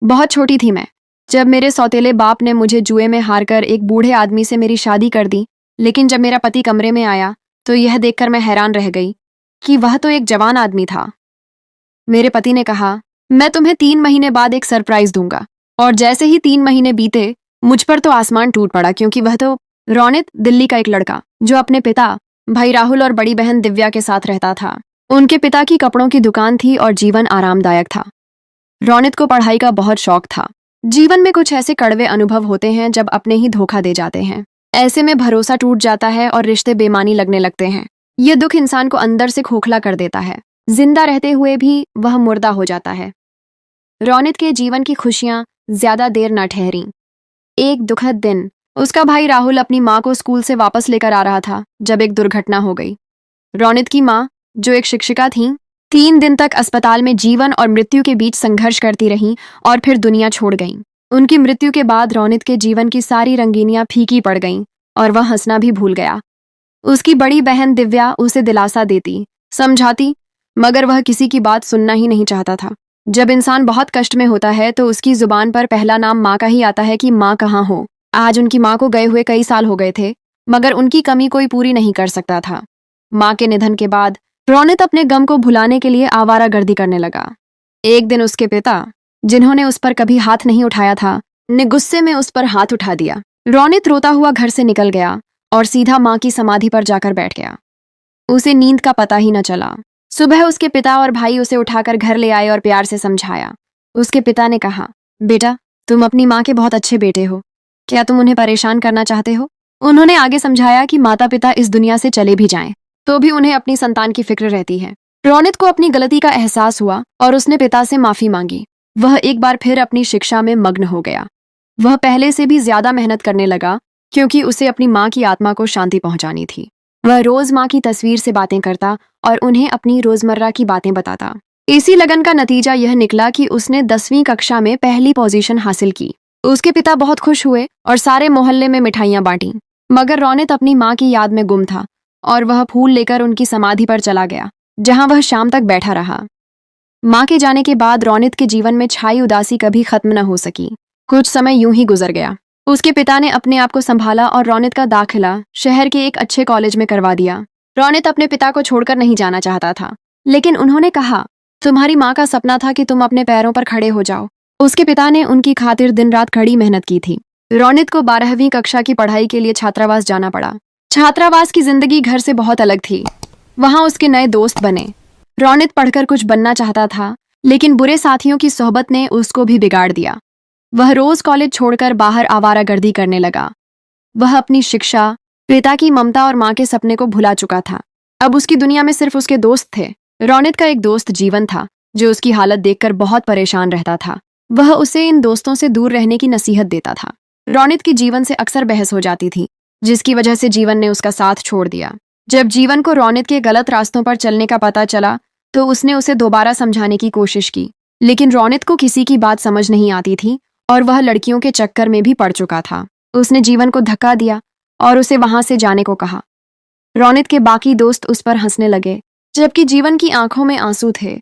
बहुत छोटी थी मैं जब मेरे सौतेले बाप ने मुझे जुए में हारकर एक बूढ़े आदमी से मेरी शादी कर दी। लेकिन जब मेरा पति कमरे में आया तो यह देखकर मैं हैरान रह गई कि वह तो एक जवान आदमी था। मेरे पति ने कहा, मैं तुम्हें 3 महीने बाद एक सरप्राइज दूंगा। और जैसे ही 3 महीने बीते मुझ पर तो आसमान टूट पड़ा, क्योंकि वह तो रौनित, दिल्ली का एक लड़का जो अपने पिता, भाई राहुल और बड़ी बहन दिव्या के साथ रहता था। उनके पिता की कपड़ों की दुकान थी और जीवन आरामदायक था। रौनित को पढ़ाई का बहुत शौक था। जीवन में कुछ ऐसे कड़वे अनुभव होते हैं जब अपने ही धोखा दे जाते हैं। ऐसे में भरोसा टूट जाता है और रिश्ते बेमानी लगने लगते हैं। यह दुख इंसान को अंदर से खोखला कर देता है। जिंदा रहते हुए भी वह मुर्दा हो जाता है। रौनित के जीवन की खुशियां ज्यादा देर न ठहरी। एक दुखद दिन उसका भाई राहुल अपनी माँ को स्कूल से वापस लेकर आ रहा था जब एक दुर्घटना हो गई। रौनित की माँ, जो एक शिक्षिका थीं, 3 दिन तक अस्पताल में जीवन और मृत्यु के बीच संघर्ष करती रहीं और फिर दुनिया छोड़ गईं। उनकी मृत्यु के बाद रौनित के जीवन की सारी रंगीनियां फीकी पड़ गईं और वह हंसना भी भूल गया। उसकी बड़ी बहन दिव्या उसे दिलासा देती, समझाती, मगर वह किसी की बात सुनना ही नहीं चाहता था। जब इंसान बहुत कष्ट में होता है तो उसकी जुबान पर पहला नाम माँ का ही आता है कि माँ कहाँ हो। आज उनकी माँ को गए हुए कई साल हो गए थे, मगर उनकी कमी कोई पूरी नहीं कर सकता था। माँ के निधन के बाद रौनित अपने गम को भुलाने के लिए आवारागर्दी करने लगा। एक दिन उसके पिता, जिन्होंने उस पर कभी हाथ नहीं उठाया था, ने गुस्से में उस पर हाथ उठा दिया। रौनित रोता हुआ घर से निकल गया और सीधा माँ की समाधि पर जाकर बैठ गया। उसे नींद का पता ही न चला। सुबह उसके पिता और भाई उसे उठाकर घर ले आए और प्यार से समझाया। उसके पिता ने कहा, बेटा, तुम अपनी माँ के बहुत अच्छे बेटे हो। क्या तुम उन्हें परेशान करना चाहते हो? उन्होंने आगे समझाया कि माता पिता इस दुनिया से चले भी जाएं, तो भी उन्हें अपनी संतान की फिक्र रहती है। रौनित को अपनी गलती का एहसास हुआ और उसने पिता से माफी मांगी। वह एक बार फिर अपनी शिक्षा में मग्न हो गया। वह पहले से भी ज्यादा मेहनत करने लगा, क्योंकि उसे अपनी माँ की आत्मा को शांति पहुंचानी थी। वह रोज माँ की तस्वीर से बातें करता और उन्हें अपनी रोजमर्रा की बातें बताता। इसी लगन का नतीजा यह निकला कि उसने 10वीं कक्षा में पहली पोजीशन हासिल की। उसके पिता बहुत खुश हुए और सारे मोहल्ले में मिठाइयां बांटी। मगर रौनित अपनी माँ की याद में गुम था और वह फूल लेकर उनकी समाधि पर चला गया, जहां वह शाम तक बैठा रहा। माँ के जाने के बाद रौनित के जीवन में छाई उदासी कभी खत्म न हो सकी। कुछ समय यूं ही गुजर गया। उसके पिता ने अपने आप को संभाला और रौनित का दाखिला शहर के एक अच्छे कॉलेज में करवा दिया। रौनित अपने पिता को छोड़कर नहीं जाना चाहता था, लेकिन उन्होंने कहा, तुम्हारी माँ का सपना था कि तुम अपने पैरों पर खड़े हो जाओ। उसके पिता ने उनकी खातिर दिन रात कड़ी मेहनत की थी। रौनित को 12वीं कक्षा की पढ़ाई के लिए छात्रावास जाना पड़ा। छात्रावास की जिंदगी घर से बहुत अलग थी। वहां उसके नए दोस्त बने। रौनित पढ़कर कुछ बनना चाहता था, लेकिन बुरे साथियों की सोहबत ने उसको भी बिगाड़ दिया। वह रोज कॉलेज छोड़कर बाहर आवारागर्दी करने लगा। वह अपनी शिक्षा, पिता की ममता और माँ के सपने को भुला चुका था। अब उसकी दुनिया में सिर्फ उसके दोस्त थे। रौनित का एक दोस्त जीवन था, जो उसकी हालत देखकर बहुत परेशान रहता था। वह उसे इन दोस्तों से दूर रहने की नसीहत देता था। रौनित की जीवन से अक्सर बहस हो जाती थी, जिसकी वजह से जीवन ने उसका साथ छोड़ दिया। जब जीवन को रौनित के गलत रास्तों पर चलने का पता चला तो उसने उसे दोबारा समझाने की कोशिश की, लेकिन रौनित को किसी की बात समझ नहीं आती थी और वह लड़कियों के चक्कर में भी पड़ चुका था। उसने जीवन को धक्का दिया और उसे वहां से जाने को कहा। रौनित के बाकी दोस्त उस पर हंसने लगे, जबकि जीवन की आंखों में आंसू थे।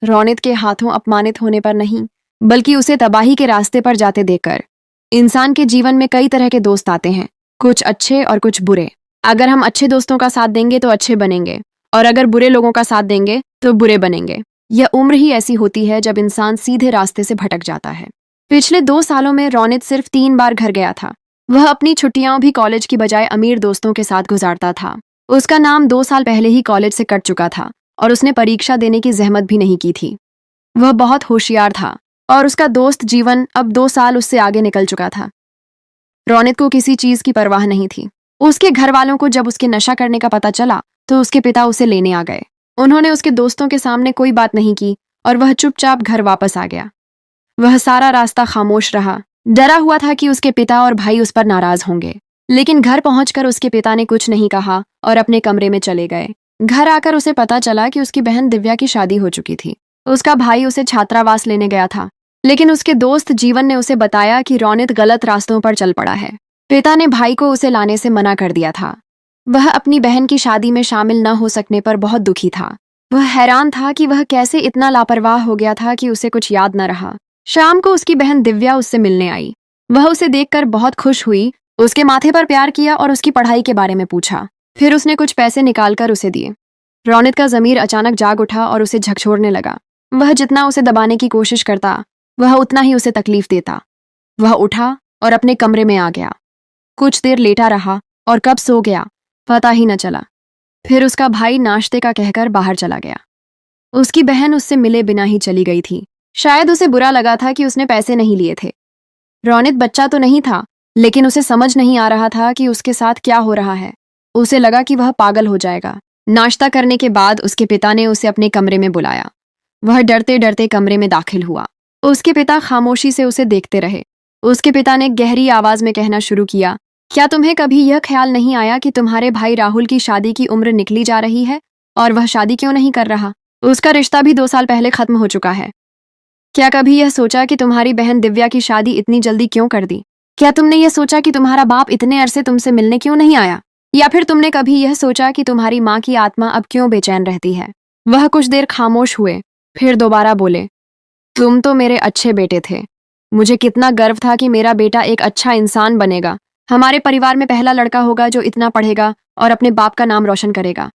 रौनित के हाथों अपमानित होने पर नहीं, बल्कि उसे तबाही के रास्ते पर जाते देखकर। इंसान के जीवन में कई तरह के दोस्त आते हैं, कुछ अच्छे और कुछ बुरे। अगर हम अच्छे दोस्तों का साथ देंगे तो अच्छे बनेंगे, और अगर बुरे लोगों का साथ देंगे तो बुरे बनेंगे। यह उम्र ही ऐसी होती है जब इंसान सीधे रास्ते से भटक जाता है। पिछले 2 सालों में रौनित सिर्फ 3 बार घर गया था। वह अपनी छुट्टियां भी कॉलेज की बजाय अमीर दोस्तों के साथ गुजारता था। उसका नाम 2 साल पहले ही कॉलेज से कट चुका था और उसने परीक्षा देने की जहमत भी नहीं की थी। वह बहुत होशियार था और उसका दोस्त जीवन अब 2 साल उससे आगे निकल चुका था। रौनित को किसी चीज की परवाह नहीं थी। उसके घर वालों को जब उसके नशा करने का पता चला तो उसके पिता उसे लेने आ गए। उन्होंने उसके दोस्तों के सामने कोई बात नहीं की और वह चुपचाप घर वापस आ गया। वह सारा रास्ता खामोश रहा, डरा हुआ था कि उसके पिता और भाई उस पर नाराज होंगे। लेकिन घर पहुंचकर उसके पिता ने कुछ नहीं कहा और अपने कमरे में चले गए। घर आकर उसे पता चला कि उसकी बहन दिव्या की शादी हो चुकी थी। उसका भाई उसे छात्रावास लेने गया था, लेकिन उसके दोस्त जीवन ने उसे बताया कि रौनित गलत रास्तों पर चल पड़ा है। पिता ने भाई को उसे लाने से मना कर दिया था। वह अपनी बहन की शादी में शामिल न हो सकने पर बहुत दुखी था। वह हैरान था कि वह कैसे इतना लापरवाह हो गया था कि उसे कुछ याद न रहा। शाम को उसकी बहन दिव्या उससे मिलने आई। वह उसे देखकर बहुत खुश हुई, उसके माथे पर प्यार किया और उसकी पढ़ाई के बारे में पूछा। फिर उसने कुछ पैसे निकालकर उसे दिए। रौनित का जमीर अचानक जाग उठा और उसे झकझोरने लगा। वह जितना उसे दबाने की कोशिश करता, वह उतना ही उसे तकलीफ देता। वह उठा और अपने कमरे में आ गया। कुछ देर लेटा रहा और कब सो गया पता ही न चला। फिर उसका भाई नाश्ते का कहकर बाहर चला गया। उसकी बहन उससे मिले बिना ही चली गई थी। शायद उसे बुरा लगा था कि उसने पैसे नहीं लिए थे। रौनित बच्चा तो नहीं था, लेकिन उसे समझ नहीं आ रहा था कि उसके साथ क्या हो रहा है। उसे लगा कि वह पागल हो जाएगा। नाश्ता करने के बाद उसके पिता ने उसे अपने कमरे में बुलाया। वह डरते डरते कमरे में दाखिल हुआ। उसके पिता खामोशी से उसे देखते रहे। उसके पिता ने गहरी आवाज में कहना शुरू किया, क्या तुम्हें कभी यह ख्याल नहीं आया कि तुम्हारे भाई राहुल की शादी की उम्र निकली जा रही है और वह शादी क्यों नहीं कर रहा? उसका रिश्ता भी 2 साल पहले खत्म हो चुका है। क्या कभी यह सोचा कि तुम्हारी बहन दिव्या की शादी इतनी जल्दी क्यों कर दी? क्या तुमने यह सोचा कि तुम्हारा बाप इतने अरसे तुमसे मिलने क्यों नहीं आया? या फिर तुमने कभी यह सोचा कि तुम्हारी माँ की आत्मा अब क्यों बेचैन रहती है? वह कुछ देर खामोश हुए, फिर दोबारा बोले, तुम तो मेरे अच्छे बेटे थे। मुझे कितना गर्व था कि मेरा बेटा एक अच्छा इंसान बनेगा, हमारे परिवार में पहला लड़का होगा जो इतना पढ़ेगा और अपने बाप का नाम रोशन करेगा।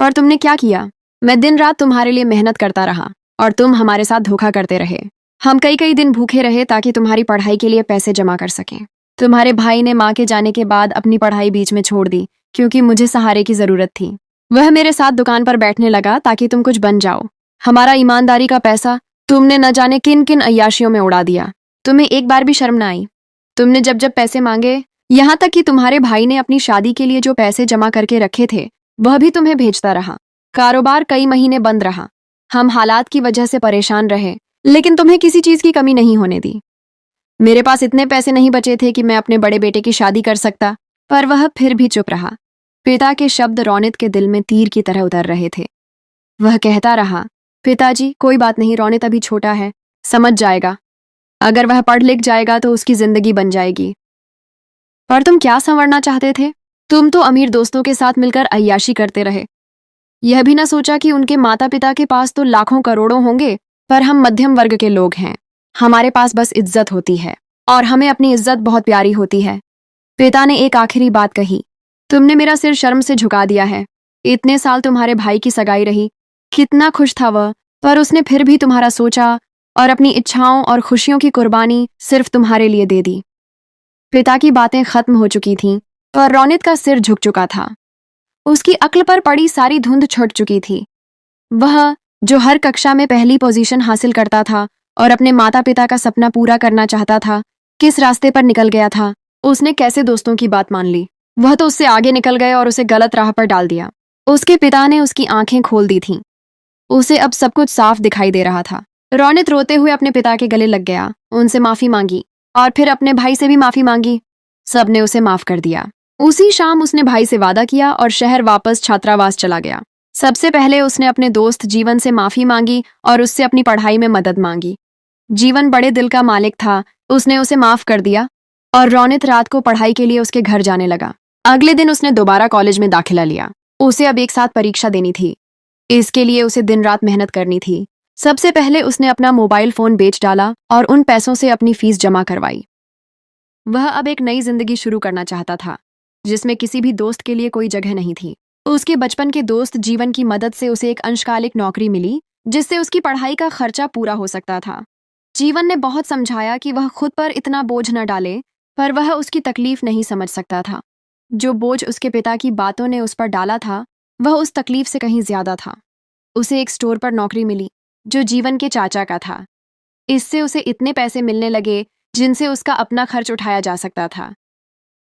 पर तुमने क्या किया? मैं दिन रात तुम्हारे लिए मेहनत करता रहा और तुम हमारे साथ धोखा करते रहे। हम कई कई दिन भूखे रहे ताकि तुम्हारी पढ़ाई के लिए पैसे जमा कर सकें। तुम्हारे भाई ने माँ के जाने के बाद अपनी पढ़ाई बीच में छोड़ दी क्योंकि मुझे सहारे की जरूरत थी। वह मेरे साथ दुकान पर बैठने लगा ताकि तुम कुछ बन जाओ। हमारा ईमानदारी का पैसा तुमने न जाने किन किन अय्याशियों में उड़ा दिया। तुम्हें एक बार भी शर्म न आई? तुमने जब जब पैसे मांगे, यहाँ तक कि तुम्हारे भाई ने अपनी शादी के लिए जो पैसे जमा करके रखे थे वह भी तुम्हें भेजता रहा। कारोबार कई महीने बंद रहा। हम हालात की वजह से परेशान रहे, लेकिन तुम्हें किसी चीज की कमी नहीं होने दी। मेरे पास इतने पैसे नहीं बचे थे कि मैं अपने बड़े बेटे की शादी कर सकता, पर वह फिर भी चुप रहा। पिता के शब्द रौनित के दिल में तीर की तरह उतर रहे थे। वह कहता रहा, पिताजी कोई बात नहीं, रौनित अभी छोटा है, समझ जाएगा। अगर वह पढ़ लिख जाएगा तो उसकी जिंदगी बन जाएगी। पर तुम क्या संवरना चाहते थे? तुम तो अमीर दोस्तों के साथ मिलकर अय्याशी करते रहे। यह भी ना सोचा कि उनके माता पिता के पास तो लाखों करोड़ों होंगे, पर हम मध्यम वर्ग के लोग हैं। हमारे पास बस इज्जत होती है और हमें अपनी इज्जत बहुत प्यारी होती है। पिता ने एक आखिरी बात कही, तुमने मेरा सिर शर्म से झुका दिया है। इतने साल तुम्हारे भाई की सगाई रही, कितना खुश था वह, पर उसने फिर भी तुम्हारा सोचा और अपनी इच्छाओं और खुशियों की कुर्बानी सिर्फ तुम्हारे लिए दे दी। पिता की बातें खत्म हो चुकी थीं, पर रौनित का सिर झुक चुका था। उसकी अक्ल पर पड़ी सारी धुंध छुट चुकी थी। वह जो हर कक्षा में पहली पोजीशन हासिल करता था और अपने माता पिता का सपना पूरा करना चाहता था, किस रास्ते पर निकल गया था? उसने कैसे दोस्तों की बात मान ली? वह तो उससे आगे निकल गए और उसे गलत राह पर डाल दिया। उसके पिता ने उसकी आंखें खोल दी थीं। उसे अब सब कुछ साफ दिखाई दे रहा था। रौनित रोते हुए अपने पिता के गले लग गया, उनसे माफी मांगी और फिर अपने भाई से भी माफी मांगी। सबने उसे माफ कर दिया। उसी शाम उसने भाई से वादा किया और शहर वापस छात्रावास चला गया। सबसे पहले उसने अपने दोस्त जीवन से माफी मांगी और उससे अपनी पढ़ाई में मदद मांगी। जीवन बड़े दिल का मालिक था, उसने उसे माफ कर दिया और रौनित रात को पढ़ाई के लिए उसके घर जाने लगा। अगले दिन उसने दोबारा कॉलेज में दाखिला लिया। उसे अब एक साथ परीक्षा देनी थी। इसके लिए उसे दिन रात मेहनत करनी थी। सबसे पहले उसने अपना मोबाइल फोन बेच डाला और उन पैसों से अपनी फीस जमा करवाई। वह अब एक नई जिंदगी शुरू करना चाहता था, जिसमें किसी भी दोस्त के लिए कोई जगह नहीं थी। उसके बचपन के दोस्त जीवन की मदद से उसे एक अंशकालिक नौकरी मिली, जिससे उसकी पढ़ाई का खर्चा पूरा हो सकता था। जीवन ने बहुत समझाया कि वह खुद पर इतना बोझ न डाले, पर वह उसकी तकलीफ नहीं समझ सकता था। जो बोझ उसके पिता की बातों ने उस पर डाला था, वह उस तकलीफ से कहीं ज्यादा था। उसे एक स्टोर पर नौकरी मिली, जो जीवन के चाचा का था। इससे उसे इतने पैसे मिलने लगे जिनसे उसका अपना खर्च उठाया जा सकता था।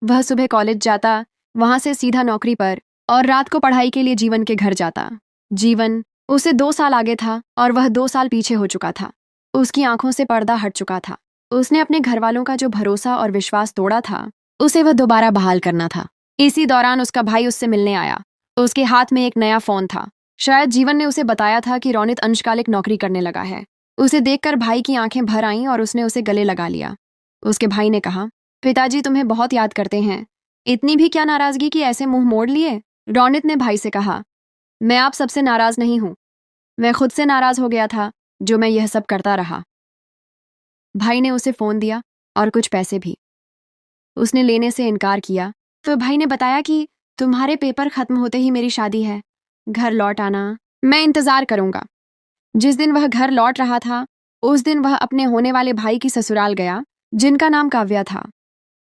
वह सुबह कॉलेज जाता, वहां से सीधा नौकरी पर और रात को पढ़ाई के लिए जीवन के घर जाता। जीवन उसे 2 साल आगे था और वह 2 साल पीछे हो चुका था। उसकी आंखों से पर्दा हट चुका था। उसने अपने घर वालों का जो भरोसा और विश्वास तोड़ा था, उसे वह दोबारा बहाल करना था। इसी दौरान उसका भाई उससे मिलने आया। उसके हाथ में एक नया फोन था। शायद जीवन ने उसे बताया था कि रौनित अंशकालिक नौकरी करने लगा है। उसे देखकर भाई की आंखें भर आईं और उसने उसे गले लगा लिया। उसके भाई ने कहा, पिताजी तुम्हें बहुत याद करते हैं। इतनी भी क्या नाराजगी कि ऐसे मुंह मोड़ लिए? रौनित ने भाई से कहा, मैं आप सबसे नाराज नहीं हूं। मैं खुद से नाराज हो गया था जो मैं यह सब करता रहा। भाई ने उसे फ़ोन दिया और कुछ पैसे भी। उसने लेने से इनकार किया तो भाई ने बताया कि तुम्हारे पेपर खत्म होते ही मेरी शादी है, घर लौट आना, मैं इंतज़ार करूंगा। जिस दिन वह घर लौट रहा था उस दिन वह अपने होने वाले भाई की ससुराल गया, जिनका नाम काव्या था।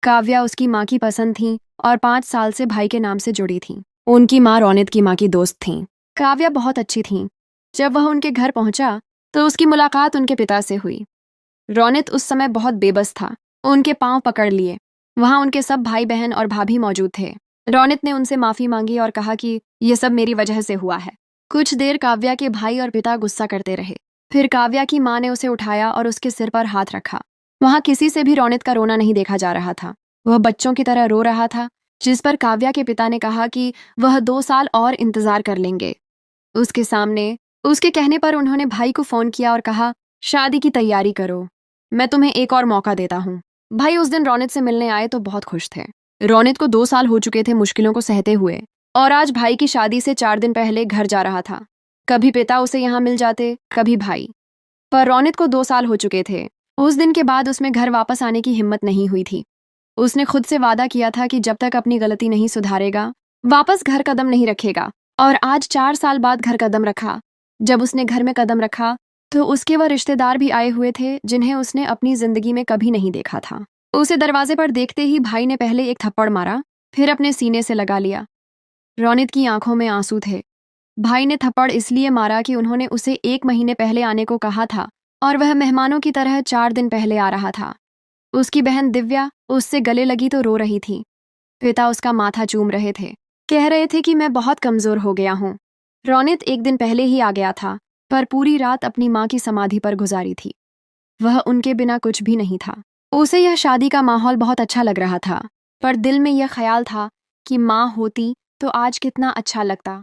काव्या उसकी माँ की पसंद थी और 5 साल से भाई के नाम से जुड़ी थी। उनकी माँ रौनित की माँ की दोस्त थी। काव्या बहुत अच्छी थी। जब वह उनके घर पहुंचा तो उसकी मुलाकात उनके पिता से हुई। रौनित उस समय बहुत बेबस था। उनके पांव पकड़ लिए। वहां उनके सब भाई बहन और भाभी मौजूद थे। रौनित ने उनसे माफी मांगी और कहा कि यह सब मेरी वजह से हुआ है। कुछ देर काव्या के भाई और पिता गुस्सा करते रहे। फिर काव्या की माँ ने उसे उठाया और उसके सिर पर हाथ रखा। वहां किसी से भी रौनित का रोना नहीं देखा जा रहा था। वह बच्चों की तरह रो रहा था, जिस पर काव्या के पिता ने कहा कि वह 2 साल और इंतजार कर लेंगे। उसके सामने उसके कहने पर उन्होंने भाई को फोन किया और कहा, शादी की तैयारी करो, मैं तुम्हें एक और मौका देता हूँ। भाई उस दिन रौनित से मिलने आए तो बहुत खुश थे। रौनित को 2 साल हो चुके थे मुश्किलों को सहते हुए, और आज भाई की शादी से 4 दिन पहले घर जा रहा था। कभी पिता उसे यहाँ मिल जाते, कभी भाई। पर रौनित को 2 साल हो चुके थे। उस दिन के बाद उसमें घर वापस आने की हिम्मत नहीं हुई थी। उसने खुद से वादा किया था कि जब तक अपनी गलती नहीं सुधारेगा वापस घर कदम नहीं रखेगा। और आज 4 साल बाद घर कदम रखा। जब उसने घर में कदम रखा तो उसके वह रिश्तेदार भी आए हुए थे जिन्हें उसने अपनी जिंदगी में कभी नहीं देखा था। उसे दरवाजे पर देखते ही भाई ने पहले एक थप्पड़ मारा, फिर अपने सीने से लगा लिया। रौनित की आंखों में आंसू थे। भाई ने थप्पड़ इसलिए मारा कि उन्होंने उसे 1 महीने पहले आने को कहा था और वह मेहमानों की तरह 4 दिन पहले आ रहा था। उसकी बहन दिव्या उससे गले लगी तो रो रही थी। पिता उसका माथा चूम रहे थे, कह रहे थे कि मैं बहुत कमजोर हो गया हूँ। रौनित 1 दिन पहले ही आ गया था, पर पूरी रात अपनी माँ की समाधि पर गुजारी थी। वह उनके बिना कुछ भी नहीं था। उसे यह शादी का माहौल बहुत अच्छा लग रहा था, पर दिल में यह ख्याल था कि माँ होती तो आज कितना अच्छा लगता।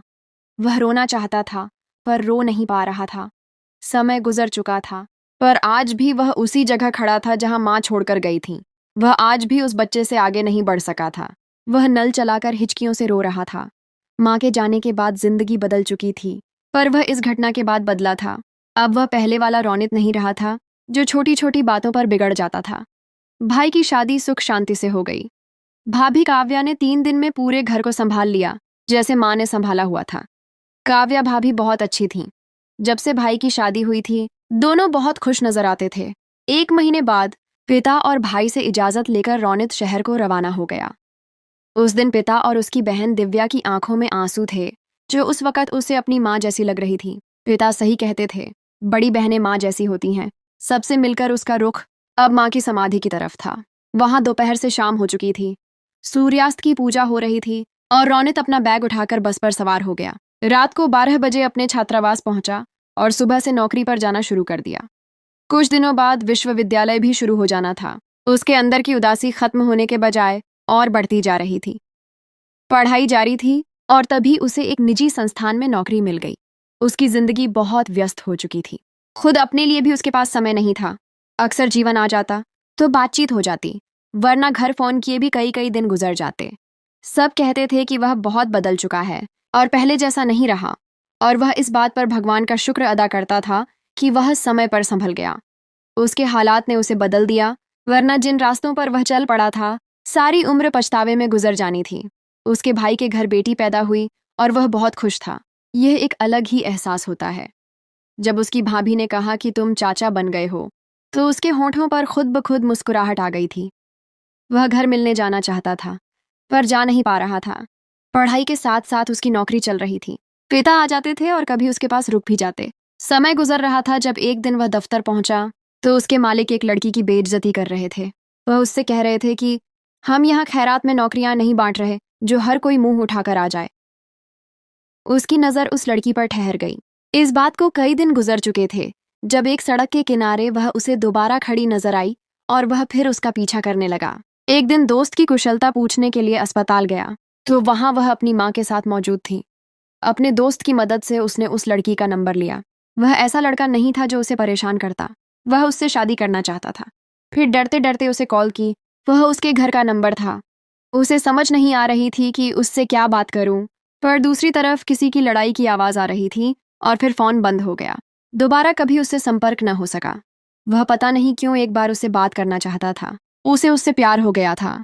वह रोना चाहता था, पर रो नहीं पा रहा था। समय गुजर चुका था, पर आज भी वह उसी जगह खड़ा था जहां माँ छोड़कर गई थी। वह आज भी उस बच्चे से आगे नहीं बढ़ सका था। वह नल चलाकर हिचकियों से रो रहा था। माँ के जाने के बाद जिंदगी बदल चुकी थी, पर वह इस घटना के बाद बदला था। अब वह पहले वाला रौनित नहीं रहा था, जो छोटी छोटी बातों पर बिगड़ जाता था। भाई की शादी सुख शांति से हो गई। भाभी काव्या ने 3 दिन में पूरे घर को संभाल लिया, जैसे माँ ने संभाला हुआ था। काव्या भाभी बहुत अच्छी थीं। जब से भाई की शादी हुई थी, दोनों बहुत खुश नजर आते थे। 1 महीने बाद पिता और भाई से इजाजत लेकर रौनित शहर को रवाना हो गया। उस दिन पिता और उसकी बहन दिव्या की आंखों में आंसू थे, जो उस वक्त उसे अपनी माँ जैसी लग रही थी। पिता सही कहते थे, बड़ी बहनें माँ जैसी होती हैं। सबसे मिलकर उसका रुख अब माँ की समाधि की तरफ था। वहां दोपहर से शाम हो चुकी थी। सूर्यास्त की पूजा हो रही थी और रौनित अपना बैग उठाकर बस पर सवार हो गया। रात को 12 बजे अपने छात्रावास पहुंचा और सुबह से नौकरी पर जाना शुरू कर दिया। कुछ दिनों बाद विश्वविद्यालय भी शुरू हो जाना था। उसके अंदर की उदासी खत्म होने के बजाय और बढ़ती जा रही थी। पढ़ाई जारी थी और तभी उसे एक निजी संस्थान में नौकरी मिल गई। उसकी जिंदगी बहुत व्यस्त हो चुकी थी। खुद अपने लिए भी उसके पास समय नहीं था। अक्सर जीवन आ जाता तो बातचीत हो जाती, वरना घर फोन किए भी कई कई दिन गुजर जाते। सब कहते थे कि वह बहुत बदल चुका है और पहले जैसा नहीं रहा, और वह इस बात पर भगवान का शुक्र अदा करता था कि वह समय पर संभल गया। उसके हालात ने उसे बदल दिया, वरना जिन रास्तों पर वह चल पड़ा था, सारी उम्र पछतावे में गुजर जानी थी। उसके भाई के घर बेटी पैदा हुई और वह बहुत खुश था। यह एक अलग ही एहसास होता है। जब उसकी भाभी ने कहा कि तुम चाचा बन गए हो, तो उसके होंठों पर खुद ब खुद मुस्कुराहट आ गई थी। वह घर मिलने जाना चाहता था, पर जा नहीं पा रहा था। पढ़ाई के साथ साथ उसकी नौकरी चल रही थी। पिता आ जाते थे और कभी उसके पास रुक भी जाते। समय गुजर रहा था। जब एक दिन वह दफ्तर पहुंचा तो उसके मालिक एक लड़की की बेइज्जती कर रहे थे। वह उससे कह रहे थे कि हम यहाँ खैरात में नौकरियां नहीं बांट रहे जो हर कोई मुंह उठाकर आ जाए। उसकी नजर उस लड़की पर ठहर गई। इस बात को कई दिन गुजर चुके थे जब एक सड़क के किनारे वह उसे दोबारा खड़ी नजर आई और वह फिर उसका पीछा करने लगा। एक दिन दोस्त की कुशलता पूछने के लिए अस्पताल गया तो वहां वह अपनी माँ के साथ मौजूद थी। अपने दोस्त की मदद से उसने उस लड़की का नंबर लिया। वह ऐसा लड़का नहीं था जो उसे परेशान करता। वह उससे शादी करना चाहता था। फिर डरते डरते उसे कॉल की। वह उसके घर का नंबर था। उसे समझ नहीं आ रही थी कि उससे क्या बात करूं, पर दूसरी तरफ किसी की लड़ाई की आवाज आ रही थी और फिर फोन बंद हो गया। दोबारा कभी उससे संपर्क न हो सका। वह पता नहीं क्यों एक बार उससे बात करना चाहता था। उसे उससे प्यार हो गया था।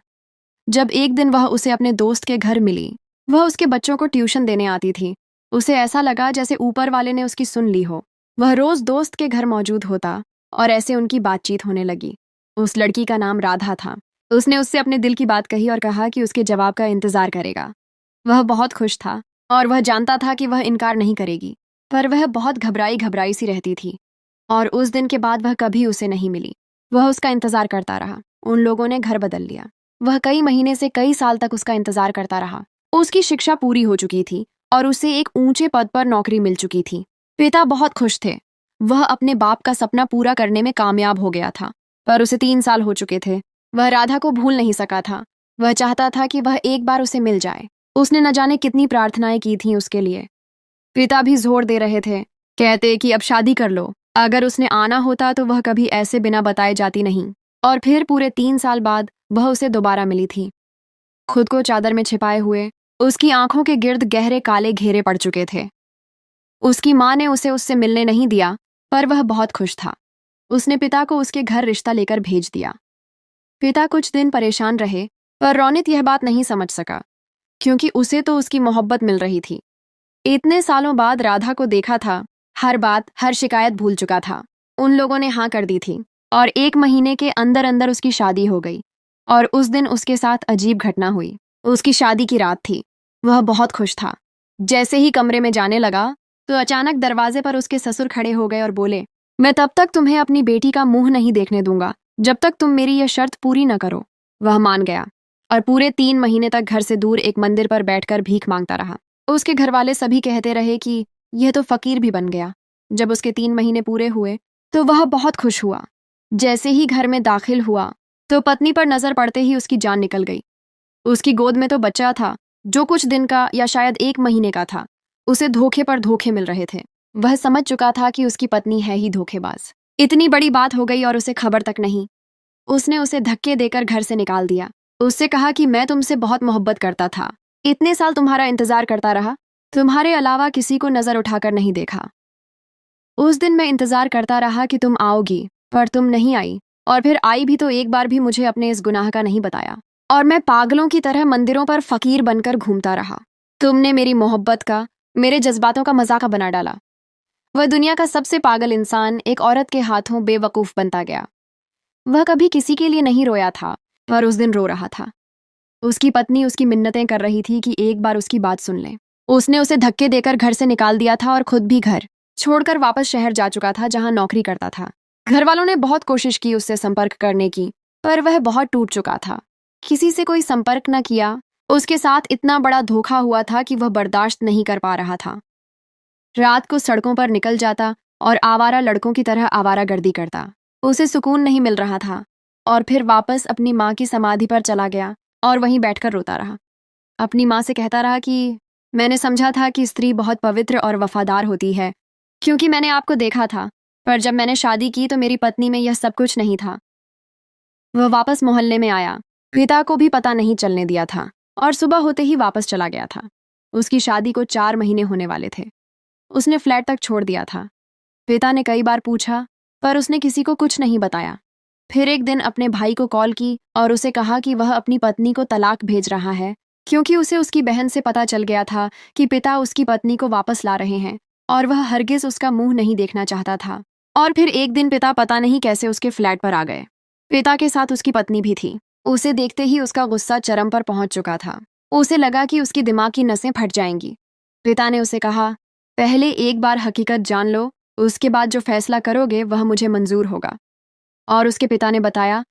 जब एक दिन वह उसे अपने दोस्त के घर मिली, वह उसके बच्चों को ट्यूशन देने आती थी। उसे ऐसा लगा जैसे ऊपर वाले ने उसकी सुन ली हो। वह रोज दोस्त के घर मौजूद होता और ऐसे उनकी बातचीत होने लगी। उस लड़की का नाम राधा था। उसने उससे अपने दिल की बात कही और कहा कि उसके जवाब का इंतजार करेगा। वह बहुत खुश था और वह जानता था कि वह इनकार नहीं करेगी, पर वह बहुत घबराई घबराई सी रहती थी। और उस दिन के बाद वह कभी उसे नहीं मिली। वह उसका इंतजार करता रहा। उन लोगों ने घर बदल लिया। वह कई महीने से कई साल तक उसका इंतजार करता रहा। उसकी शिक्षा पूरी हो चुकी थी और उसे एक ऊंचे पद पर नौकरी मिल चुकी थी। पिता बहुत खुश थे। वह अपने बाप का सपना पूरा करने में कामयाब हो गया था, पर उसे 3 साल हो चुके थे। वह राधा को भूल नहीं सका था। वह चाहता था कि वह एक बार उसे मिल जाए। उसने न जाने कितनी प्रार्थनाएं की थीं उसके लिए। पिता भी जोर दे रहे थे, कहते कि अब शादी कर लो। अगर उसने आना होता तो वह कभी ऐसे बिना बताए जाती नहीं। और फिर पूरे 3 साल बाद वह उसे दोबारा मिली थी। खुद को चादर में छिपाए हुए, उसकी आंखों के गिर्द गहरे काले घेरे पड़ चुके थे। उसकी माँ ने उसे उससे मिलने नहीं दिया, पर वह बहुत खुश था। उसने पिता को उसके घर रिश्ता लेकर भेज दिया। पिता कुछ दिन परेशान रहे, पर रोनित यह बात नहीं समझ सका, क्योंकि उसे तो उसकी मोहब्बत मिल रही थी। इतने सालों बाद राधा को देखा था। हर बात, हर शिकायत भूल चुका था। उन लोगों ने हाँ कर दी थी और 1 महीने के अंदर अंदर उसकी शादी हो गई। और उस दिन उसके साथ अजीब घटना हुई। उसकी शादी की रात थी। वह बहुत खुश था। जैसे ही कमरे में जाने लगा तो अचानक दरवाजे पर उसके ससुर खड़े हो गए और बोले, मैं तब तक तुम्हें अपनी बेटी का मुंह नहीं देखने दूंगा जब तक तुम मेरी यह शर्त पूरी न करो। वह मान गया और पूरे 3 महीने तक घर से दूर एक मंदिर पर बैठकर भीख मांगता रहा। उसके घरवाले सभी कहते रहे कि यह तो फकीर भी बन गया। जब उसके 3 महीने पूरे हुए तो वह बहुत खुश हुआ। जैसे ही घर में दाखिल हुआ तो पत्नी पर नजर पड़ते ही उसकी जान निकल गई। उसकी गोद में तो बच्चा था, जो कुछ दिन का या शायद 1 महीने का था। उसे धोखे पर धोखे मिल रहे थे। वह समझ चुका था कि उसकी पत्नी है ही धोखेबाज। इतनी बड़ी बात हो गई और उसे खबर तक नहीं। उसने उसे धक्के देकर घर से निकाल दिया। उससे कहा कि मैं तुमसे बहुत मोहब्बत करता था। इतने साल तुम्हारा इंतजार करता रहा, तुम्हारे अलावा किसी को नजर उठाकर नहीं देखा। उस दिन मैं इंतजार करता रहा कि तुम आओगी, पर तुम नहीं आई। और फिर आई भी तो एक बार भी मुझे अपने इस गुनाह का नहीं बताया। और मैं पागलों की तरह मंदिरों पर फकीर बनकर घूमता रहा। तुमने मेरी मोहब्बत का, मेरे जज्बातों का मजाक बना डाला। वह दुनिया का सबसे पागल इंसान एक औरत के हाथों बेवकूफ बनता गया। वह कभी किसी के लिए नहीं रोया था, पर उस दिन रो रहा था। उसकी पत्नी उसकी मिन्नतें कर रही थी कि एक बार उसकी बात सुन ले। उसने उसे धक्के देकर घर से निकाल दिया था और खुद भी घर छोड़कर वापस शहर जा चुका था जहां नौकरी करता था। घर वालों ने बहुत कोशिश की उससे संपर्क करने की, पर वह बहुत टूट चुका था। किसी से कोई संपर्क न किया। उसके साथ इतना बड़ा धोखा हुआ था कि वह बर्दाश्त नहीं कर पा रहा था। रात को सड़कों पर निकल जाता और आवारा लड़कों की तरह आवारागर्दी करता। उसे सुकून नहीं मिल रहा था और फिर वापस अपनी माँ की समाधि पर चला गया और वहीं बैठकर रोता रहा। अपनी माँ से कहता रहा कि मैंने समझा था कि स्त्री बहुत पवित्र और वफादार होती है, क्योंकि मैंने आपको देखा था, पर जब मैंने शादी की तो मेरी पत्नी में यह सब कुछ नहीं था। वह वापस मोहल्ले में आया। पिता को भी पता नहीं चलने दिया था और सुबह होते ही वापस चला गया था। उसकी शादी को 4 महीने होने वाले थे। उसने फ्लैट तक छोड़ दिया था। पिता ने कई बार पूछा, पर उसने किसी को कुछ नहीं बताया। फिर एक दिन अपने भाई को कॉल की और उसे कहा कि वह अपनी पत्नी को तलाक भेज रहा है, क्योंकि उसे उसकी बहन से पता चल गया था कि पिता उसकी पत्नी को वापस ला रहे हैं और वह हरगिज उसका मुंह नहीं देखना चाहता था। और फिर एक दिन पिता पता नहीं कैसे उसके फ्लैट पर आ गए। पिता के साथ उसकी पत्नी भी थी। उसे देखते ही उसका गुस्सा चरम पर पहुंच चुका था। उसे लगा कि उसकी दिमाग की नसें फट जाएंगी। पिता ने उसे कहा, पहले एक बार हकीकत जान लो, उसके बाद जो फैसला करोगे वह मुझे मंजूर होगा। और उसके पिता ने बताया,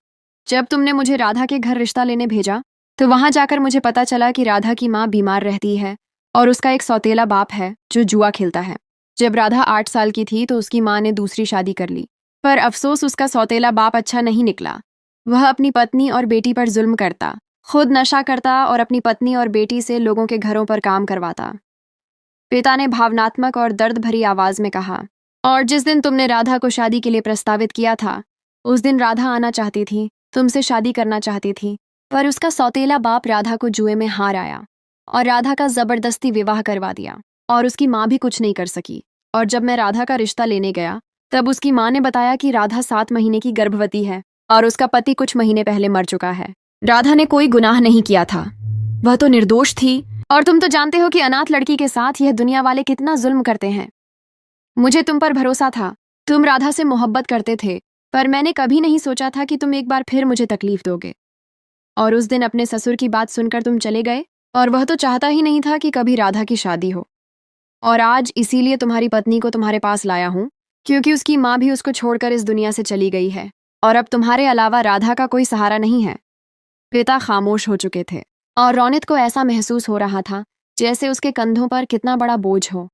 जब तुमने मुझे राधा के घर रिश्ता लेने भेजा तो वहां जाकर मुझे पता चला कि राधा की माँ बीमार रहती है और उसका एक सौतेला बाप है जो जुआ खेलता है। जब राधा 8 साल की थी तो उसकी माँ ने दूसरी शादी कर ली, पर अफसोस उसका सौतेला बाप अच्छा नहीं निकला। वह अपनी पत्नी और बेटी पर जुल्म करता, खुद नशा करता और अपनी पत्नी और बेटी से लोगों के घरों पर काम करवाता। पिता ने भावनात्मक और दर्द भरी आवाज में कहा, और जिस दिन तुमने राधा को शादी के लिए प्रस्तावित किया था, उस दिन राधा आना चाहती थी, तुमसे शादी करना चाहती थी, पर उसका सौतेला बाप राधा को जुए में हार आया और राधा का जबरदस्ती विवाह करवा दिया और उसकी माँ भी कुछ नहीं कर सकी। और जब मैं राधा का रिश्ता लेने गया तब उसकी माँ ने बताया कि राधा 7 महीने की गर्भवती है और उसका पति कुछ महीने पहले मर चुका है। राधा ने कोई गुनाह नहीं किया था, वह तो निर्दोष थी। और तुम तो जानते हो कि अनाथ लड़की के साथ यह दुनिया वाले कितना जुल्म करते हैं। मुझे तुम पर भरोसा था, तुम राधा से मोहब्बत करते थे, पर मैंने कभी नहीं सोचा था कि तुम एक बार फिर मुझे तकलीफ दोगे। और उस दिन अपने ससुर की बात सुनकर तुम चले गए, और वह तो चाहता ही नहीं था कि कभी राधा की शादी हो। और आज इसीलिए तुम्हारी पत्नी को तुम्हारे पास लाया हूं, क्योंकि उसकी माँ भी उसको छोड़कर इस दुनिया से चली गई है और अब तुम्हारे अलावा राधा का कोई सहारा नहीं है। पिता खामोश हो चुके थे और रौनित को ऐसा महसूस हो रहा था जैसे उसके कंधों पर कितना बड़ा बोझ हो,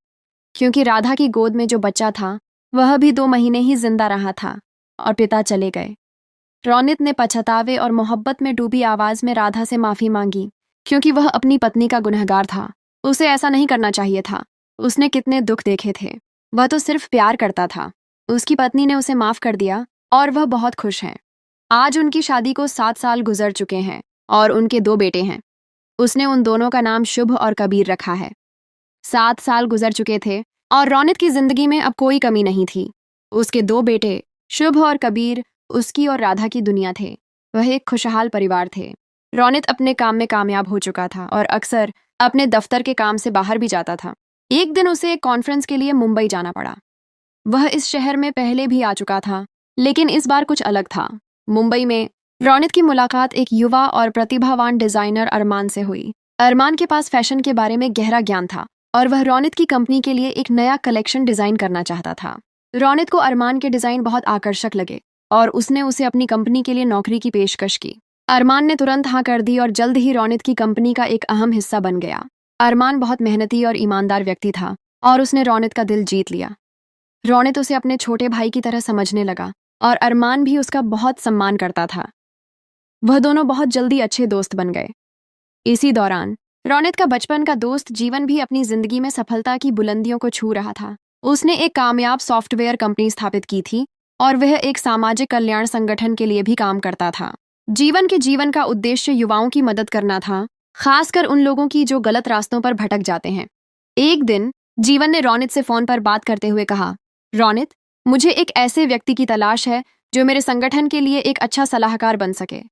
क्योंकि राधा की गोद में जो बच्चा था वह भी 2 महीने ही जिंदा रहा था और पिता चले गए। रौनित ने पछतावे और मोहब्बत में डूबी आवाज में राधा से माफी मांगी, क्योंकि वह अपनी पत्नी का गुनहगार था। उसे ऐसा नहीं करना चाहिए था। उसने कितने दुख देखे थे, वह तो सिर्फ प्यार करता था। उसकी पत्नी ने उसे माफ कर दिया और वह बहुत खुश हैं। आज उनकी शादी को 7 साल गुजर चुके हैं और उनके 2 बेटे हैं। उसने उन दोनों का नाम शुभ और कबीर रखा है। 7 साल गुजर चुके थे और रौनित की जिंदगी में अब कोई कमी नहीं थी। उसके 2 बेटे शुभ और कबीर उसकी और राधा की दुनिया थे। वह एक खुशहाल परिवार थे। रौनित अपने काम में कामयाब हो चुका था और अक्सर अपने दफ्तर के काम से बाहर भी जाता था। एक दिन उसे एक कॉन्फ्रेंस के लिए मुंबई जाना पड़ा। वह इस शहर में पहले भी आ चुका था, लेकिन इस बार कुछ अलग था। मुंबई में रौनित की मुलाकात एक युवा और प्रतिभावान डिजाइनर अरमान से हुई। अरमान के पास फैशन के बारे में गहरा ज्ञान था और वह रौनित की कंपनी के लिए एक नया कलेक्शन डिजाइन करना चाहता था। रौनित को अरमान के डिजाइन बहुत आकर्षक लगे और उसने उसे अपनी कंपनी के लिए नौकरी की पेशकश की। अरमान ने तुरंत हाँ कर दी और जल्द ही रौनित की कंपनी का एक अहम हिस्सा बन गया। अरमान बहुत मेहनती और ईमानदार व्यक्ति था और उसने रौनित का दिल जीत लिया। रौनित उसे अपने छोटे भाई की तरह समझने लगा और अरमान भी उसका बहुत सम्मान करता था। वह दोनों बहुत जल्दी अच्छे दोस्त बन गए। इसी दौरान रौनित का बचपन का दोस्त जीवन भी अपनी जिंदगी में सफलता की बुलंदियों को छू रहा था। उसने एक कामयाब सॉफ्टवेयर कंपनी स्थापित की थी और वह एक सामाजिक कल्याण संगठन के लिए भी काम करता था। जीवन का उद्देश्य युवाओं की मदद करना था, खासकर उन लोगों की जो गलत रास्तों पर भटक जाते हैं। एक दिन जीवन ने रौनित से फोन पर बात करते हुए कहा, रौनित, मुझे एक ऐसे व्यक्ति की तलाश है जो मेरे संगठन के लिए एक अच्छा सलाहकार बन सके।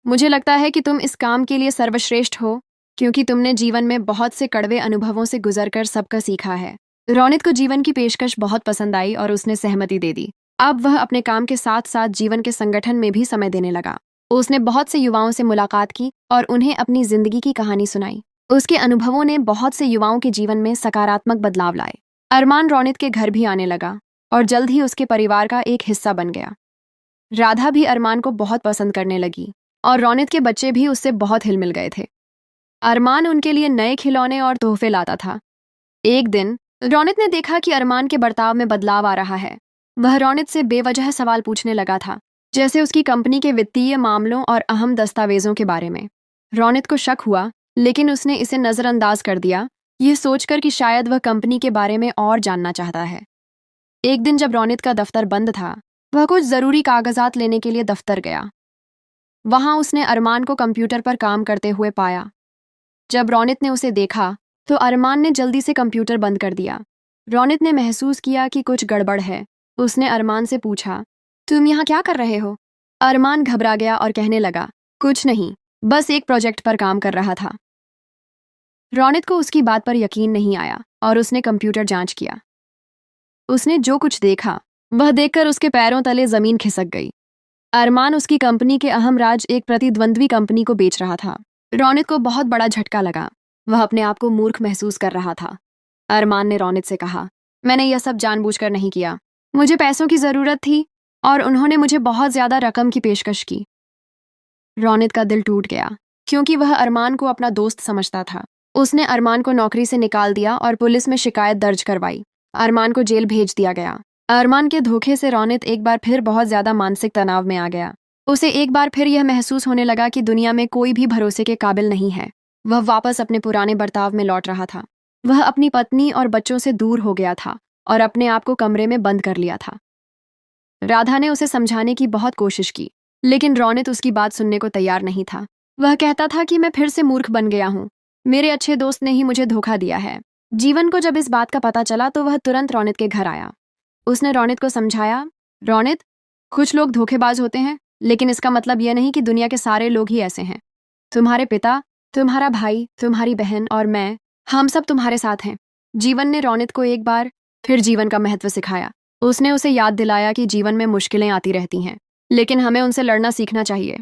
मुझे लगता है कि तुम इस काम के लिए सर्वश्रेष्ठ हो, क्योंकि तुमने जीवन में बहुत से कड़वे अनुभवों से गुजरकर सबका सीखा है। रौनित को जीवन की पेशकश बहुत पसंद आई और उसने सहमति दे दी। अब वह अपने काम के साथ साथ जीवन के संगठन में भी समय देने लगा। उसने बहुत से युवाओं से मुलाकात की और उन्हें अपनी जिंदगी की कहानी सुनाई। उसके अनुभवों ने बहुत से युवाओं के जीवन में सकारात्मक बदलाव लाए। अरमान रौनित के घर भी आने लगा और जल्द ही उसके परिवार का एक हिस्सा बन गया। राधा भी अरमान को बहुत पसंद करने लगी और रौनित के बच्चे भी उससे बहुत हिल मिल गए थे। अरमान उनके लिए नए खिलौने और तोहफे लाता था। एक दिन रौनित ने देखा कि अरमान के बर्ताव में बदलाव आ रहा है। वह रौनित से बेवजह सवाल पूछने लगा था, जैसे उसकी कंपनी के वित्तीय मामलों और अहम दस्तावेजों के बारे में। रौनित को शक हुआ, लेकिन उसने इसे नजरअंदाज कर दिया, यह सोचकर कि शायद वह कंपनी के बारे में और जानना चाहता है। एक दिन जब रौनित का दफ्तर बंद था, वह कुछ जरूरी कागजात लेने के लिए दफ्तर गया। वहां उसने अरमान को कंप्यूटर पर काम करते हुए पाया। जब रौनित ने उसे देखा तो अरमान ने जल्दी से कंप्यूटर बंद कर दिया। रौनित ने महसूस किया कि कुछ गड़बड़ है। उसने अरमान से पूछा, तुम यहाँ क्या कर रहे हो? अरमान घबरा गया और कहने लगा, कुछ नहीं, बस एक प्रोजेक्ट पर काम कर रहा था। रौनित को उसकी बात पर यकीन नहीं आया और उसने कंप्यूटर जांच किया। उसने जो कुछ देखा वह देखकर उसके पैरों तले जमीन खिसक गई। अरमान उसकी कंपनी के अहम राज एक प्रतिद्वंद्वी कंपनी को बेच रहा था। रौनित को बहुत बड़ा झटका लगा। वह अपने आप को मूर्ख महसूस कर रहा था। अरमान ने रौनित से कहा, मैंने यह सब जानबूझकर नहीं किया। मुझे पैसों की जरूरत थी और उन्होंने मुझे बहुत ज्यादा रकम की पेशकश की। रौनित का दिल टूट गया, क्योंकि वह अरमान को अपना दोस्त समझता था। उसने अरमान को नौकरी से निकाल दिया और पुलिस में शिकायत दर्ज करवाई। अरमान को जेल भेज दिया गया। अरमान के धोखे से रौनित एक बार फिर बहुत ज्यादा मानसिक तनाव में आ गया। उसे एक बार फिर यह महसूस होने लगा कि दुनिया में कोई भी भरोसे के काबिल नहीं है। वह वापस अपने पुराने बर्ताव में लौट रहा था। वह अपनी पत्नी और बच्चों से दूर हो गया था और अपने आप को कमरे में बंद कर लिया था। राधा ने उसे समझाने की बहुत कोशिश की, लेकिन रौनित उसकी बात सुनने को तैयार नहीं था। वह कहता था कि मैं फिर से मूर्ख बन गया हूँ। मेरे अच्छे दोस्त ने ही मुझे धोखा दिया है। जीवन को जब इस बात का पता चला तो वह तुरंत रौनित के घर आया। उसने रौनित को समझाया, रौनित, कुछ लोग धोखेबाज होते हैं, लेकिन इसका मतलब यह नहीं कि दुनिया के सारे लोग ही ऐसे हैं। तुम्हारे पिता, तुम्हारा भाई, तुम्हारी बहन और मैं, हम सब तुम्हारे साथ हैं। जीवन ने रौनित को एक बार फिर जीवन का महत्व सिखाया। उसने उसे याद दिलाया कि जीवन में मुश्किलें आती रहती हैं, लेकिन हमें उनसे लड़ना सीखना चाहिए।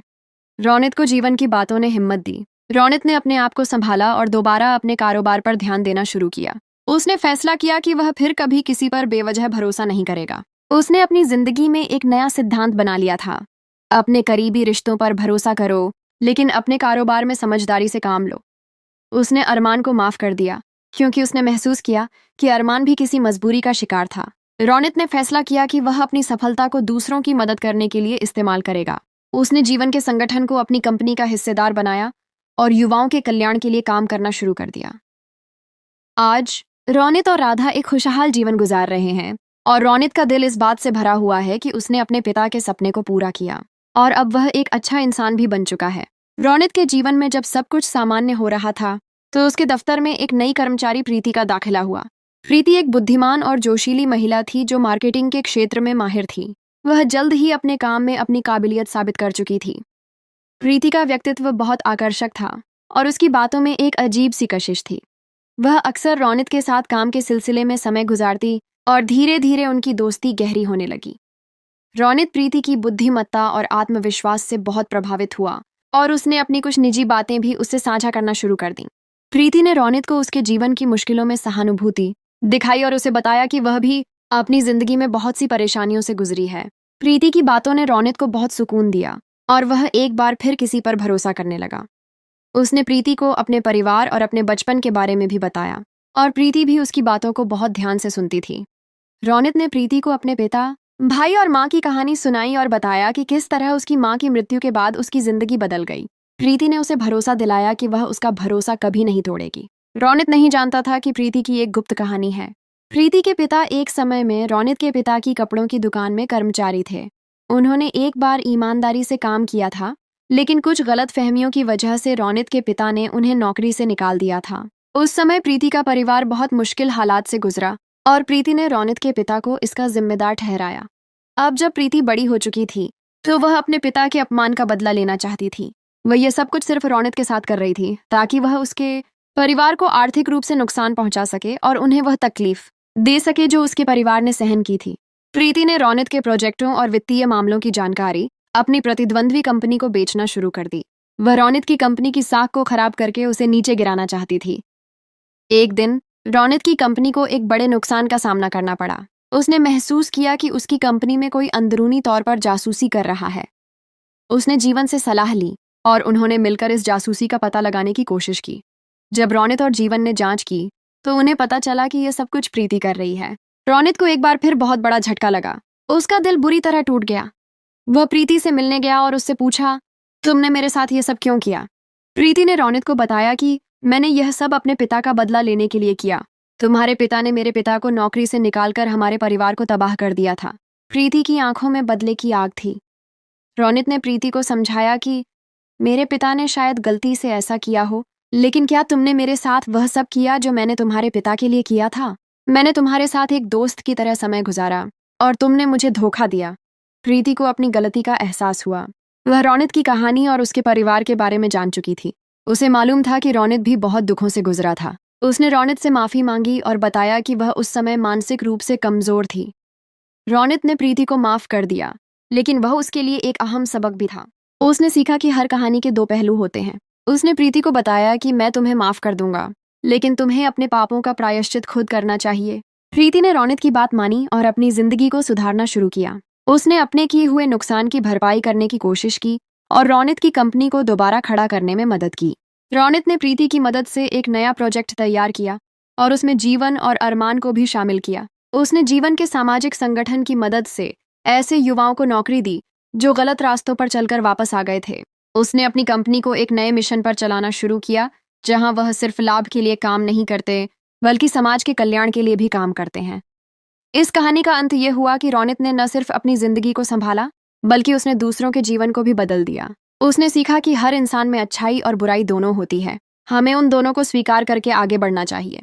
रौनित को जीवन की बातों ने हिम्मत दी। रौनित ने अपने आप को संभाला और दोबारा अपने कारोबार पर ध्यान देना शुरू किया। उसने फैसला किया कि वह फिर कभी किसी पर बेवजह भरोसा नहीं करेगा। उसने अपनी जिंदगी में एक नया सिद्धांत बना लिया था, अपने करीबी रिश्तों पर भरोसा करो, लेकिन अपने कारोबार में समझदारी से काम लो। उसने अरमान को माफ कर दिया, क्योंकि उसने महसूस किया कि अरमान भी किसी मजबूरी का शिकार था। रौनित ने फैसला किया कि वह अपनी सफलता को दूसरों की मदद करने के लिए इस्तेमाल करेगा। उसने जीवन के संगठन को अपनी कंपनी का हिस्सेदार बनाया और युवाओं के कल्याण के लिए काम करना शुरू कर दिया। आज रौनित और राधा एक खुशहाल जीवन गुजार रहे हैं और रौनित का दिल इस बात से भरा हुआ है कि उसने अपने पिता के सपने को पूरा किया और अब वह एक अच्छा इंसान भी बन चुका है। रौनित के जीवन में जब सब कुछ सामान्य हो रहा था, तो उसके दफ्तर में एक नई कर्मचारी प्रीति का दाखिला हुआ। प्रीति एक बुद्धिमान और जोशीली महिला थी जो मार्केटिंग के क्षेत्र में माहिर थी। वह जल्द ही अपने काम में अपनी काबिलियत साबित कर चुकी थी। प्रीति का व्यक्तित्व बहुत आकर्षक था और उसकी बातों में एक अजीब सी कशिश थी। वह अक्सर रौनित के साथ काम के सिलसिले में समय गुजारती और धीरे धीरे उनकी दोस्ती गहरी होने लगी। रौनित प्रीति की बुद्धिमत्ता और आत्मविश्वास से बहुत प्रभावित हुआ और उसने अपनी कुछ निजी बातें भी उससे साझा करना शुरू कर दी। प्रीति ने रौनित को उसके जीवन की मुश्किलों में सहानुभूति दिखाई और उसे बताया कि वह भी अपनी जिंदगी में बहुत सी परेशानियों से गुजरी है। प्रीति की बातों ने रौनित को बहुत सुकून दिया और वह एक बार फिर किसी पर भरोसा करने लगा। उसने प्रीति को अपने परिवार और अपने बचपन के बारे में भी बताया और प्रीति भी उसकी बातों को बहुत ध्यान से सुनती थी। रौनित ने प्रीति को अपने पिता, भाई और माँ की कहानी सुनाई और बताया कि किस तरह उसकी माँ की मृत्यु के बाद उसकी जिंदगी बदल गई। प्रीति ने उसे भरोसा दिलाया कि वह उसका भरोसा कभी नहीं तोड़ेगी। रौनित नहीं जानता था कि प्रीति की एक गुप्त कहानी है। प्रीति के पिता एक समय में रौनित के पिता की कपड़ों की दुकान में कर्मचारी थे। उन्होंने एक बार ईमानदारी से काम किया था, लेकिन कुछ गलतफहमियों की वजह से रौनित के पिता ने उन्हें नौकरी से निकाल दिया था। उस समय प्रीति का परिवार बहुत मुश्किल हालात से गुजरा और प्रीति ने रौनित के पिता को इसका जिम्मेदार ठहराया। अब जब प्रीति बड़ी हो चुकी थी, तो वह अपने पिता के अपमान का बदला लेना चाहती थी। वह यह सब कुछ सिर्फ रौनित के साथ कर रही थी ताकि वह उसके परिवार को आर्थिक रूप से नुकसान पहुंचा सके और उन्हें वह तकलीफ दे सके जो उसके परिवार ने सहन की थी। प्रीति ने रौनित के प्रोजेक्टों और वित्तीय मामलों की जानकारी अपनी प्रतिद्वंद्वी कंपनी को बेचना शुरू कर दी। वह रौनित की कंपनी की साख को खराब करके उसे नीचे गिराना चाहती थी। एक दिन रौनित की कंपनी को एक बड़े नुकसान का सामना करना पड़ा। उसने महसूस किया कि उसकी कंपनी में कोई अंदरूनी तौर पर जासूसी कर रहा है। उसने जीवन से सलाह ली और उन्होंने मिलकर इस जासूसी का पता लगाने की कोशिश की। जब रौनित और जीवन ने जांच की, तो उन्हें पता चला कि यह सब कुछ प्रीति कर रही है। रौनित को एक बार फिर बहुत बड़ा झटका लगा। उसका दिल बुरी तरह टूट गया। वह प्रीति से मिलने गया और उससे पूछा, तुमने मेरे साथ ये सब क्यों किया? प्रीति ने रौनित को बताया कि मैंने यह सब अपने पिता का बदला लेने के लिए किया। तुम्हारे पिता ने मेरे पिता को नौकरी से निकालकर हमारे परिवार को तबाह कर दिया था। प्रीति की आंखों में बदले की आग थी। रौनित ने प्रीति को समझाया कि मेरे पिता ने शायद गलती से ऐसा किया हो, लेकिन क्या तुमने मेरे साथ वह सब किया जो मैंने तुम्हारे पिता के लिए किया था? मैंने तुम्हारे साथ एक दोस्त की तरह समय गुजारा और तुमने मुझे धोखा दिया। प्रीति को अपनी गलती का एहसास हुआ। वह रौनित की कहानी और उसके परिवार के बारे में जान चुकी थी। उसे मालूम था कि रौनित भी बहुत दुखों से गुजरा था। उसने रौनित से माफी मांगी और बताया कि वह उस समय मानसिक रूप से कमजोर थी। रौनित ने प्रीति को माफ कर दिया, लेकिन वह उसके लिए एक अहम सबक भी था। उसने सीखा कि हर कहानी के दो पहलू होते हैं। उसने प्रीति को बताया कि मैं तुम्हें माफ कर दूंगा, लेकिन तुम्हें अपने पापों का प्रायश्चित खुद करना चाहिए। प्रीति ने रौनित की बात मानी और अपनी जिंदगी को सुधारना शुरू किया। उसने अपने किए हुए नुकसान की भरपाई करने की कोशिश की और रौनित की कंपनी को दोबारा खड़ा करने में मदद की। रौनित ने प्रीति की मदद से एक नया प्रोजेक्ट तैयार किया और उसमें जीवन और अरमान को भी शामिल किया। उसने जीवन के सामाजिक संगठन की मदद से ऐसे युवाओं को नौकरी दी जो गलत रास्तों पर चलकर वापस आ गए थे। उसने अपनी कंपनी को एक नए मिशन पर चलाना शुरू किया, जहां वह सिर्फ लाभ के लिए काम नहीं करते, बल्कि समाज के कल्याण के लिए भी काम करते हैं। इस कहानी का अंत ये हुआ कि रौनित ने न सिर्फ अपनी जिंदगी को संभाला, बल्कि उसने दूसरों के जीवन को भी बदल दिया। उसने सीखा कि हर इंसान में अच्छाई और बुराई दोनों होती है। हमें उन दोनों को स्वीकार करके आगे बढ़ना चाहिए।